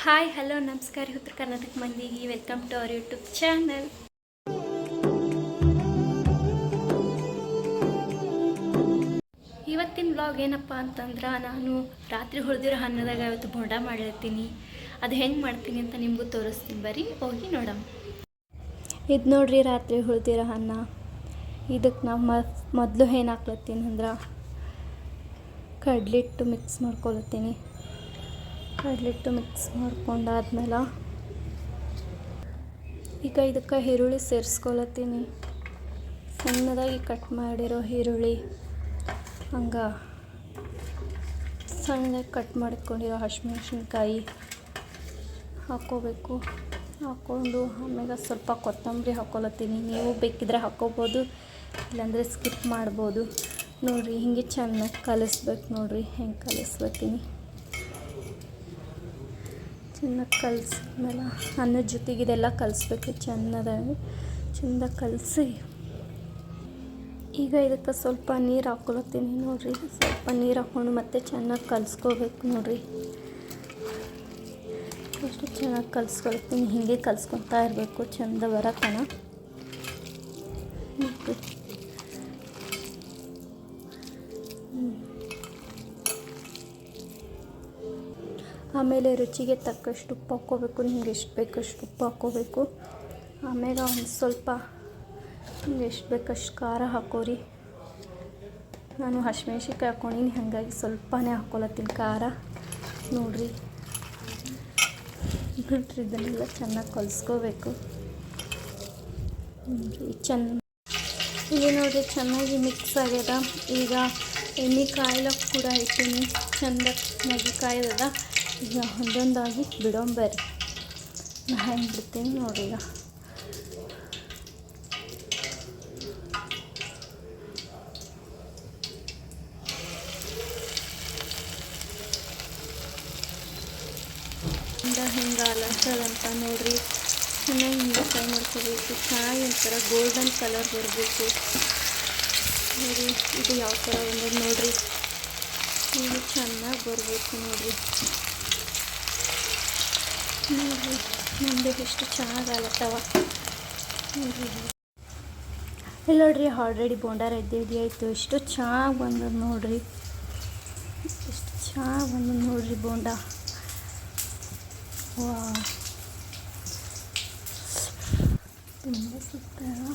Hi hello ನಮಸ್ಕಾರ ಉತ್ತರ ಕರ್ನಾಟಕ ಮಂದಿಗೆ welcome to our YouTube channel. ಇವತ್ತಿನ ವ್ಲಾಗ್ ಏನಪ್ಪ ಅಂತಂದ್ರೆ, ನಾನು ರಾತ್ರಿ ಹೊಳೆದಿರೋ ಅನ್ನದಾಗ ಇವತ್ತು ಬೋಂಡ ಮಾಡಿರ್ತೀನಿ. ಅದು ಹೆಂಗೆ ಮಾಡ್ತೀನಿ ಅಂತ ನಿಮಗೂ ತೋರಿಸ್ತೀನಿ, ಬರ್ರಿ ಹೋಗಿ ನೋಡೋಣ. ಇದು ನೋಡ್ರಿ ರಾತ್ರಿ ಹೊಳೆದಿರೋ ಅನ್ನ. ಇದಕ್ಕೆ ನಾವು ಮೊದಲು ಏನು ಹಾಕ್ಲತ್ತೀನಿ ಅಂದ್ರೆ ಕಡಲಿಟ್ಟು ಮಿಕ್ಸ್ ಮಾಡ್ಕೊಳತ್ತೀನಿ. ಕಡಲಿಟ್ಟು ಮಿಕ್ಸ್ ಮಾಡ್ಕೊಂಡಾದ್ಮೇಲೆ ಈಗ ಇದಕ್ಕೆ ಈರುಳ್ಳಿ ಸೇರಿಸ್ಕೊಳತ್ತೀನಿ. ಸಣ್ಣದಾಗಿ ಕಟ್ ಮಾಡಿರೋ ಈರುಳ್ಳಿ, ಹಂಗೆ ಸಣ್ಣದಾಗಿ ಕಟ್ ಮಾಡ್ಕೊಂಡಿರೋ ಹಸಿಮೆಣ್ಸಿನ್ಕಾಯಿ ಹಾಕ್ಕೋಬೇಕು. ಹಾಕ್ಕೊಂಡು ಆಮೇಲೆ ಸ್ವಲ್ಪ ಕೊತ್ತಂಬರಿ ಹಾಕ್ಕೊಳತ್ತೀನಿ. ನೀವು ಬೇಕಿದ್ರೆ ಹಾಕ್ಕೋಬೋದು, ಇಲ್ಲಾಂದರೆ ಸ್ಕಿಪ್ ಮಾಡ್ಬೋದು. ನೋಡಿರಿ ಹೀಗೆ ಚೆನ್ನಾಗಿ ಕಲಿಸ್ಬೇಕು. ನೋಡಿರಿ ಹೆಂಗೆ ಕಲಿಸ್ಲತ್ತೀನಿ. ಚೆನ್ನಾಗಿ ಕಲಿಸ್ಮೇಲೆ ಅನ್ನದ ಜೊತೆಗೆ ಇದೆಲ್ಲ ಕಲಿಸ್ಬೇಕು. ಚೆಂದಾಗಿ ಕಲಸಿ ಈಗ ಇದಕ್ಕೆ ಸ್ವಲ್ಪ ನೀರು ಹಾಕ್ಕೊಳತ್ತೀನಿ. ನೋಡಿರಿ ಸ್ವಲ್ಪ ನೀರು ಹಾಕ್ಕೊಂಡು ಮತ್ತೆ ಚೆನ್ನಾಗಿ ಕಲಿಸ್ಕೋಬೇಕು. ನೋಡಿರಿ ಎಷ್ಟು ಚೆನ್ನಾಗಿ ಕಲಿಸ್ಕೊಳ್ತೀನಿ. ಹೀಗೆ ಕಲಿಸ್ಕೊತಾ ಇರಬೇಕು ಚೆಂದ ಬರೋತನ. ಆಮೇಲೆ ರುಚಿಗೆ ತಕ್ಕಷ್ಟು ಉಪ್ಪು ಹಾಕ್ಕೋಬೇಕು. ನಿಮ್ಗೆ ಎಷ್ಟು ಬೇಕಷ್ಟು ಉಪ್ಪು ಹಾಕ್ಕೋಬೇಕು. ಆಮೇಲೆ ಒಂದು ಸ್ವಲ್ಪ ನಿಮ್ಗೆ ಎಷ್ಟು ಬೇಕಷ್ಟು ಖಾರ ಹಾಕೋರಿ. ನಾನು ಹಸಿಮೆಣ್ಸಿನ್ಕಾಯಿ ಹಾಕ್ಕೊಂಡಿನಿ, ಹಾಗಾಗಿ ಸ್ವಲ್ಪನೇ ಹಾಕ್ಕೊಳತ್ತೀನಿ ಖಾರ. ನೋಡಿರಿ ಇದನ್ನೆಲ್ಲ ಚೆನ್ನಾಗಿ ಕಲಿಸ್ಕೋಬೇಕು. ಇಲ್ಲಿ ನೋಡಿರಿ ಚೆನ್ನಾಗಿ ಮಿಕ್ಸ್ ಆಗ್ಯದ. ಈಗ ಎಣ್ಣೆ ಕಾಯ್ಲಕ್ಕೆ ಕೂಡ ಇಟ್ಟಿನಿ. ಚೆಂದಾಗಿ ಕಾಯ್ದದ. ಈಗ ಒಂದೊಂದಾಗಿ ಬಿಡೋಂಬರಿ ನಾ ಹೆಂಗೆ ಬಿಡ್ತೀನಿ ನೋಡಿರಿ. ಈಗ ಹಿಂಗೆ ಅಲಸದಂತ ನೋಡಿರಿ. ಚೆನ್ನಾಗಿ ಹಿಂಗೆ ಫ್ರೈ ಮಾಡ್ಕೋಬೇಕು. ಚೆನ್ನಾಗಿ ಒಂಥರ ಗೋಲ್ಡನ್ ಕಲರ್ ಬರಬೇಕು. ನೋಡಿ ಇದು ಯಾವ ಥರ ಬಂದದ್ದು ನೋಡಿರಿ. ಇದು ಚೆನ್ನಾಗಿ ಬರಬೇಕು. ನೋಡಿರಿ ಮುಂದೆ ಎಷ್ಟು ಚೆನ್ನಾಗಿ ಆಲತ್ತವ ನೋಡಿರಿ. ಇಲ್ಲಿ ನೋಡಿರಿ ಆಲ್ರೆಡಿ ಬೋಂಡ ರೆಡಿ ಆಯಿತು. ಎಷ್ಟು ಚೆನ್ನಾಗಿ ಬಂದದ್ದು ನೋಡಿರಿ. ಎಷ್ಟು ಚೆನ್ನಾಗಿ ಬಂದದ್ದು ನೋಡಿರಿ ಬೋಂಡ. ವಾ ತುಂಬ ಸೂಪರ್.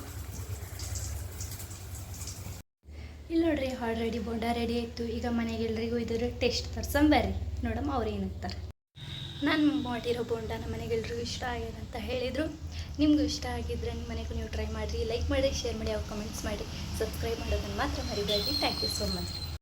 ಇಲ್ಲಿ ನೋಡ್ರಿ ಆಲ್ರೆಡಿ ಬೋಂಡ ರೆಡಿ ಆಯಿತು. ಈಗ ಮನೆಗೆ ಎಲ್ರಿಗೂ ಇದರ ಟೇಸ್ಟ್ ತರ್ಸಂಬರ್ರಿ ನೋಡಮ್ಮ ಅವ್ರು ಏನಂತಾರೆ. ನಾನು ಮಾಡಿರೋ ಬೋಂಡ ನಮ್ಮ ಮನೆಗೆಲ್ರಿಗೂ ಇಷ್ಟ ಆಗಿದೆ ಅಂತ ಹೇಳಿದರು. ನಿಮಗೂ ಇಷ್ಟ ಆಗಿದ್ದರೆ ನಿಮ್ಮ ಮನೆಗೂ ನೀವು ಟ್ರೈ ಮಾಡಿರಿ. ಲೈಕ್ ಮಾಡಿ, ಶೇರ್ ಮಾಡಿ, ಅವ್ರು ಕಮೆಂಟ್ಸ್ ಮಾಡಿ, ಸಬ್ಸ್ಕ್ರೈಬ್ ಮಾಡೋದನ್ನು ಮಾತ್ರ ಮರಿಬೇಡಿ. Thank you so much.